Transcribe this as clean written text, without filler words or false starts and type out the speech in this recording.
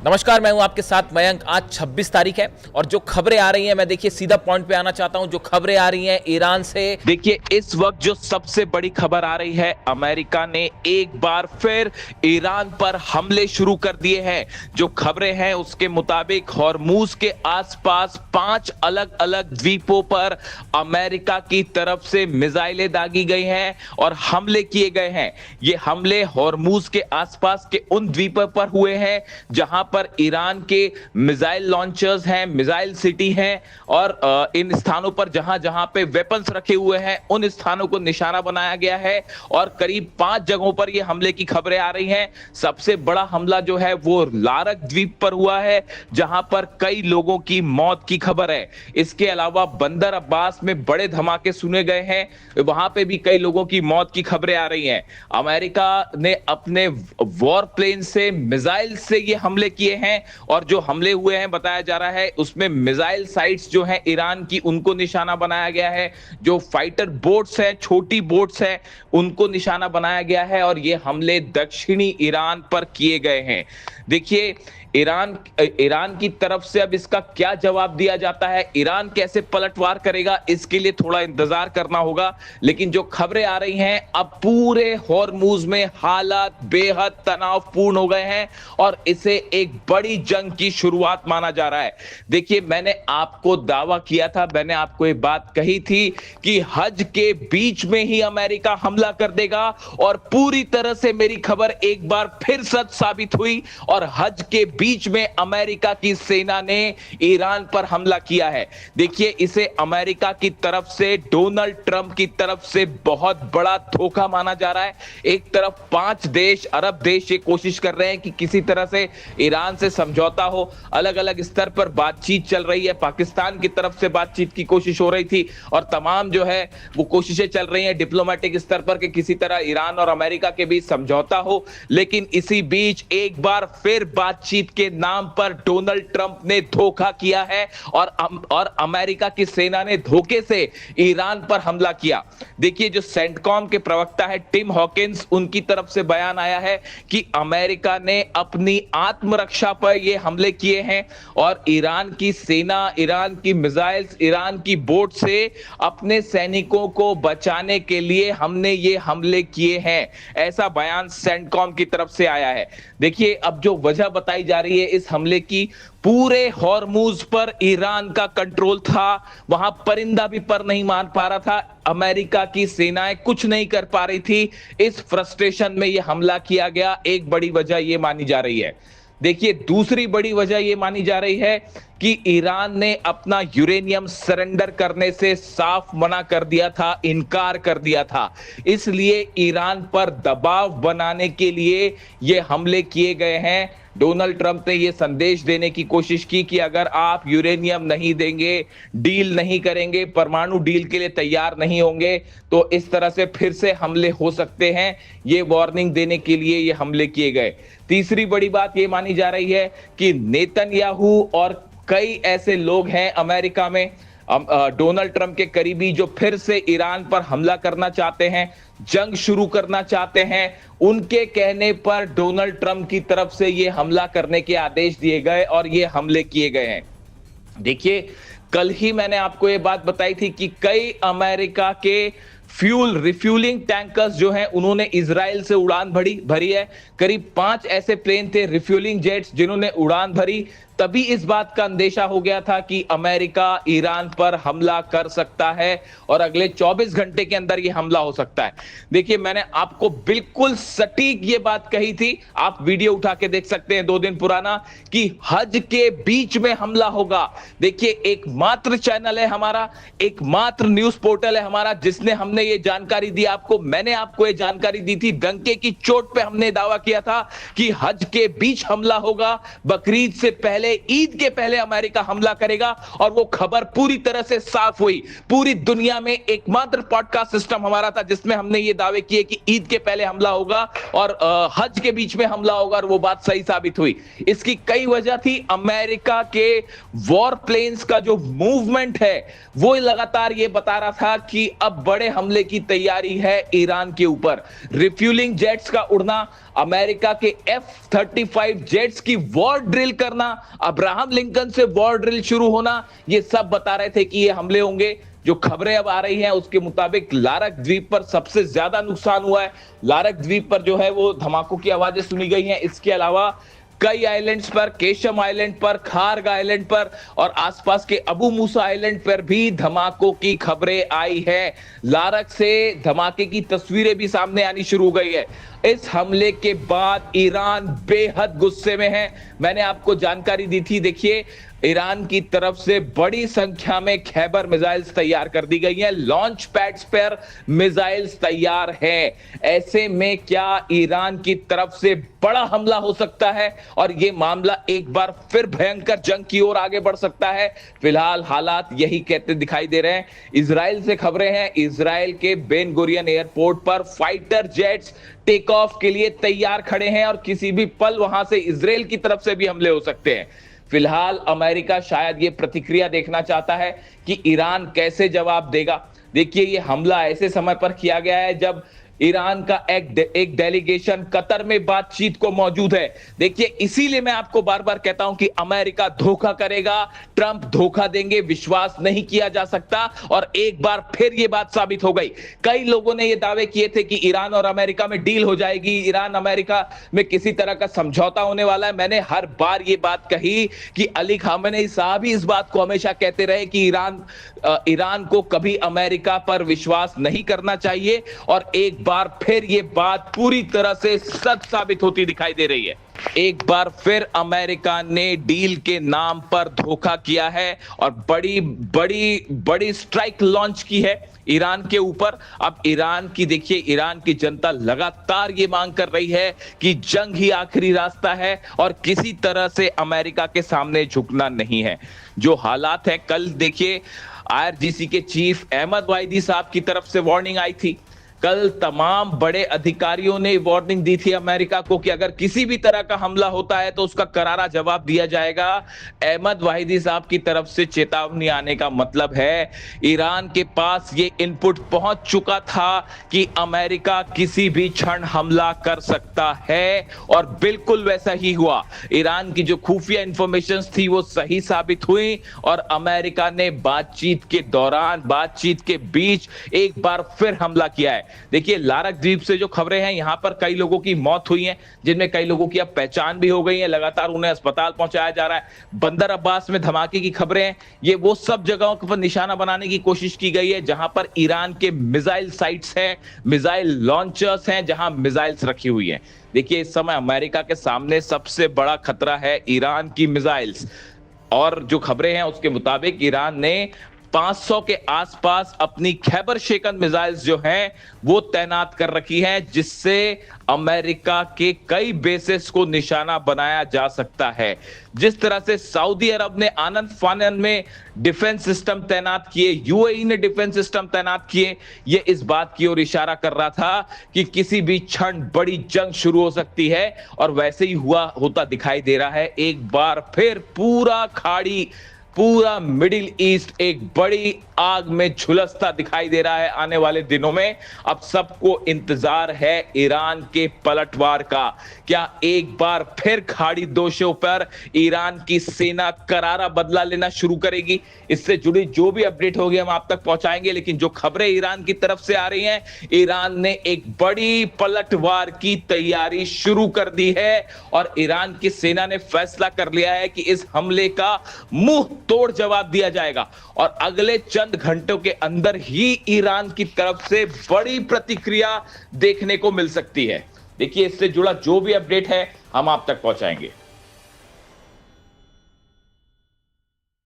नमस्कार, मैं हूं आपके साथ मयंक। आज 26 तारीख है और जो खबरें आ रही हैं, मैं देखिए सीधा पॉइंट पे आना चाहता हूं। जो खबरें आ रही हैं ईरान से, देखिए इस वक्त जो सबसे बड़ी खबर आ रही है, अमेरिका ने एक बार फिर ईरान पर हमले शुरू कर दिए हैं। जो खबरें हैं उसके मुताबिक हॉर्मूज के आसपास 5 अलग अलग द्वीपों पर अमेरिका की तरफ से मिसाइलें दागी गई हैं और हमले किए गए हैं। ये हमले हॉर्मूज के आसपास के उन द्वीपों पर हुए हैं जहां पर ईरान के मिसाइल लॉन्चर्स हैं, मिसाइल सिटी हैं और इन स्थानों पर जहां जहां पे वेपन्स रखे हुए हैं उन स्थानों को निशाना बनाया गया है और करीब 5 जगहों पर यह हमले की खबरें आ रही हैं। सबसे बड़ा हमला जो है वो लारक द्वीप पर हुआ है जहां पर कई लोगों की मौत की खबर है। इसके अलावा बंदर अब्बास में बड़े धमाके सुने गए हैं, वहां पे भी कई लोगों की मौत की खबरें आ रही हैं। अमेरिका ने अपने वॉर प्लेन से मिसाइल से ये हमले किए हैं और जो हमले हुए हैं बताया जा रहा है उसमें मिसाइल साइट्स जो हैं ईरान की उनको निशाना बनाया गया है। जो फाइटर बोट्स हैं, छोटी बोट्स हैं, उनको निशाना बनाया गया है और ये हमले दक्षिणी ईरान पर किए गए हैं। देखिए ईरान की तरफ से अब इसका क्या जवाब दिया जाता है, ईरान कैसे पलटवार करेगा, इसके लिए थोड़ा इंतजार करना होगा। लेकिन जो खबरें आ रही हैं, अब पूरे हॉर्मूज में हालात बेहद तनावपूर्ण हो गए हैं और इसे एक बड़ी जंग की शुरुआत माना जा रहा है। देखिए, मैंने आपको दावा किया था, मैंने आपको ये बात कही थी कि हज के बीच में ही अमेरिका हमला कर देगा और पूरी तरह से मेरी खबर एक बार फिर सच साबित हुई और हज के बीच में अमेरिका की सेना ने ईरान पर हमला किया है। देखिए, इसे अमेरिका की तरफ से, डोनाल्ड ट्रंप की तरफ से बहुत बड़ा धोखा माना जा रहा है। एक तरफ 5 देश, अरब देश ये कोशिश कर रहे हैं कि किसी तरह से ईरान से समझौता हो, अलग अलग स्तर पर बातचीत चल रही है। पाकिस्तान की तरफ से बातचीत की कोशिश हो रही थी और तमाम जो है वो कोशिशें चल रही हैं डिप्लोमेटिक स्तर पर कि किसी तरह ईरान और अमेरिका के बीच समझौता हो। लेकिन इसी बीच एक बार फिर बातचीत के नाम पर डोनाल्ड ट्रंप ने धोखा किया है और अमेरिका की सेना ने धोखे से ईरान पर हमला किया। देखिए, जो सेंटकॉम के प्रवक्ता है टिम हॉकिंस, उनकी तरफ से बयान आया है कि अमेरिका ने अपनी आत्मरक्षा पर यह हमले किए हैं और ईरान की सेना, ईरान की मिसाइल्स, ईरान की बोट से अपने सैनिकों को बचाने के लिए हमने ये हमले किए हैं। ऐसा बयान सेंटकॉम की तरफ से आया है। देखिए, अब जो वजह बताई जा रही है इस हमले की, पूरे हॉर्मूज पर ईरान का कंट्रोल था, वहां परिंदा भी पर नहीं मार पा रहा था, अमेरिका की सेनाएं कुछ नहीं कर पा रही थी। इस फ्रस्ट्रेशन में यह हमला किया गया, एक बड़ी वजह यह मानी जा रही है। देखिए, दूसरी बड़ी वजह यह मानी जा रही है कि ईरान ने अपना यूरेनियम सरेंडर करने से साफ मना कर दिया था, इनकार कर दिया था। इसलिए ईरान पर दबाव बनाने के लिए यह हमले किए गए हैं। डोनाल्ड ट्रंप ने यह संदेश देने की कोशिश की कि अगर आप यूरेनियम नहीं देंगे, डील नहीं करेंगे, परमाणु डील के लिए तैयार नहीं होंगे, तो इस तरह से फिर से हमले हो सकते हैं। ये वार्निंग देने के लिए ये हमले किए गए। तीसरी बड़ी बात यह मानी जा रही है कि नेतन्याहू और कई ऐसे लोग हैं अमेरिका में, डोनाल्ड ट्रंप के करीबी, जो फिर से ईरान पर हमला करना चाहते हैं, जंग शुरू करना चाहते हैं। उनके कहने पर डोनाल्ड ट्रंप की तरफ से ये हमला करने के आदेश दिए गए और ये हमले किए गए हैं। देखिए, कल ही मैंने आपको ये बात बताई थी कि कई अमेरिका के फ्यूल रिफ्यूलिंग टैंकर्स जो हैं उन्होंने इजराइल से उड़ान भरी है। करीब 5 ऐसे प्लेन थे, रिफ्यूलिंग जेट्स, जिन्होंने उड़ान भरी। तभी इस बात का अंदेशा हो गया था कि अमेरिका ईरान पर हमला कर सकता है और अगले 24 घंटे के अंदर यह हमला हो सकता है। देखिए, मैंने आपको बिल्कुल सटीक ये बात कही थी, आप वीडियो उठा के देख सकते हैं 2 दिन पुराना, कि हज के बीच में हमला होगा। देखिए, एकमात्र चैनल है हमारा, एकमात्र न्यूज पोर्टल है हमारा जिसने हमने ये जानकारी दी आपको। मैंने आपको ये जानकारी दी थी, डंके की चोट पे हमने दावा किया था कि हज के बीच हमला होगा, बकरीद से पहले, ईद के पहले अमेरिका हमला करेगा और वो खबर पूरी तरह से साफ हुई। पूरी दुनिया में एकमात्र पॉडकास्ट सिस्टम हमारा था जिसमें हमने ये दावे किए कि ईद के पहले हमला होगा और हज के बीच में हमला होगा और वो बात सही साबित हुई। इसकी कई वजह थी। अमेरिका के वॉर प्लेन्स का जो मूवमेंट है वो लगातार ये बता रहा था कि अब बड़े हमले हमले की तैयारी है ईरान के ऊपर। रिफ्यूलिंग जेट्स का उड़ना, अमेरिका के F-35 जेट्स की वॉर ड्रिल करना, अब्राहम लिंकन से वॉर ड्रिल शुरू होना, ये सब बता रहे थे कि ये हमले होंगे। जो खबरें अब आ रही हैं उसके मुताबिक लारक द्वीप पर सबसे ज्यादा नुकसान हुआ है। लारक द्वीप पर जो है वो धमाकों की आवाजें सुनी गई हैं। इसके अलावा कई आइलैंड्स पर, केशम आइलैंड पर, खार्ग आइलैंड पर और आसपास के अबू मूसा आइलैंड पर भी धमाकों की खबरें आई है। लारक से धमाके की तस्वीरें भी सामने आनी शुरू हो गई है। इस हमले के बाद ईरान बेहद गुस्से में है। मैंने आपको जानकारी दी थी, देखिए ईरान की तरफ से बड़ी संख्या में खैबर मिसाइल्स तैयार कर दी गई हैं, लॉन्च पैड्स पर मिसाइल्स तैयार हैं। ऐसे में क्या ईरान की तरफ से बड़ा हमला हो सकता है और यह मामला एक बार फिर भयंकर जंग की ओर आगे बढ़ सकता है। फिलहाल हालात यही कहते दिखाई दे रहे हैं। इजराइल से खबरें हैं, इजराइल के बेन गुरियन एयरपोर्ट पर फाइटर जेट्स टेक ऑफ के लिए तैयार खड़े हैं और किसी भी पल वहां से इजराइल की तरफ से भी हमले हो सकते हैं। फिलहाल अमेरिका शायद ये प्रतिक्रिया देखना चाहता है कि ईरान कैसे जवाब देगा। देखिए ये हमला ऐसे समय पर किया गया है जब ईरान का एक डेलीगेशन कतर में बातचीत को मौजूद है। देखिए इसीलिए मैं आपको बार बार कहता हूं कि अमेरिका धोखा करेगा, ट्रंप धोखा देंगे, विश्वास नहीं किया जा सकता। और एक बार फिर यह बात साबित हो गई। कई लोगों ने यह दावे किए थे कि ईरान और अमेरिका में डील हो जाएगी, ईरान अमेरिका में किसी तरह का समझौता होने वाला है। मैंने हर बार यह बात कही कि अली खामेनी साहब ही इस बात को हमेशा कहते रहे कि ईरान को कभी अमेरिका पर विश्वास नहीं करना चाहिए और एक बार फिर यह बात पूरी तरह से सच साबित होती दिखाई दे रही है। एक बार फिर अमेरिका ने डील के नाम पर धोखा किया है और बड़ी बड़ी बड़ी स्ट्राइक लॉन्च की है ईरान के ऊपर। अब ईरान की देखिए, ईरान की जनता लगातार ये मांग कर रही है कि जंग ही आखिरी रास्ता है और किसी तरह से अमेरिका के सामने झुकना नहीं है। जो हालात है, कल देखिए IRGC के चीफ अहमद वाहिदी साहब की तरफ से वार्निंग आई थी। कल तमाम बड़े अधिकारियों ने वार्निंग दी थी अमेरिका को कि अगर किसी भी तरह का हमला होता है तो उसका करारा जवाब दिया जाएगा। अहमद वाहिदी साहब की तरफ से चेतावनी आने का मतलब है ईरान के पास ये इनपुट पहुंच चुका था कि अमेरिका किसी भी क्षण हमला कर सकता है और बिल्कुल वैसा ही हुआ। ईरान की जो खुफिया इंफॉर्मेशन थी वो सही साबित हुई और अमेरिका ने बातचीत के दौरान, बातचीत के बीच एक बार फिर हमला किया है। देखिए लारक द्वीप से जो खबरें हैं, यहां पर कई लोगों की मौत हुई है, जिनमें कई लोगों की अब पहचान भी हो गई है। लगातार उन्हें अस्पताल पहुंचाया जा रहा है। बंदर अब्बास में धमाके की खबरें हैं। ये वो सब जगहों पर निशाना बनाने की कोशिश की गई है जहां पर ईरान के मिसाइल साइट्स हैं, मिसाइल लॉन्चर्स हैं, जहां मिसाइल्स रखी हुई हैं। देखिए इस समय अमेरिका के सामने सबसे बड़ा खतरा है ईरान की मिसाइल्स। और जो खबरें हैं उसके मुताबिक ईरान ने 500 के आसपास अपनी खैबर शेकन मिसाइल्स जो हैं वो तैनात कर रखी हैं, जिससे अमेरिका के कई बेसेस को निशाना बनाया जा सकता है। जिस तरह से सऊदी अरब ने आनंद फानन में डिफेंस सिस्टम तैनात किए, UAE ने डिफेंस सिस्टम तैनात किए, ये इस बात की ओर इशारा कर रहा था कि किसी भी क्षण बड़ी जंग शुरू हो सकती है और वैसे ही होता दिखाई दे रहा है। एक बार फिर पूरा मिडिल ईस्ट एक बड़ी आग में झुलसता दिखाई दे रहा है आने वाले दिनों में। अब सबको इंतजार है ईरान के पलटवार का। क्या एक बार फिर खाड़ी दोषों पर ईरान की सेना करारा बदला लेना शुरू करेगी? इससे जुड़ी जो भी अपडेट होगी हम आप तक पहुंचाएंगे। लेकिन जो खबरें ईरान की तरफ से आ रही हैं, ईरान ने एक बड़ी पलटवार की तैयारी शुरू कर दी है और ईरान की सेना ने फैसला कर लिया है कि इस हमले का मुंह तोड़ जवाब दिया जाएगा और अगले चंद घंटों के अंदर ही ईरान की तरफ से बड़ी प्रतिक्रिया देखने को मिल सकती है। देखिए इससे जुड़ा जो भी अपडेट है हम आप तक पहुंचाएंगे।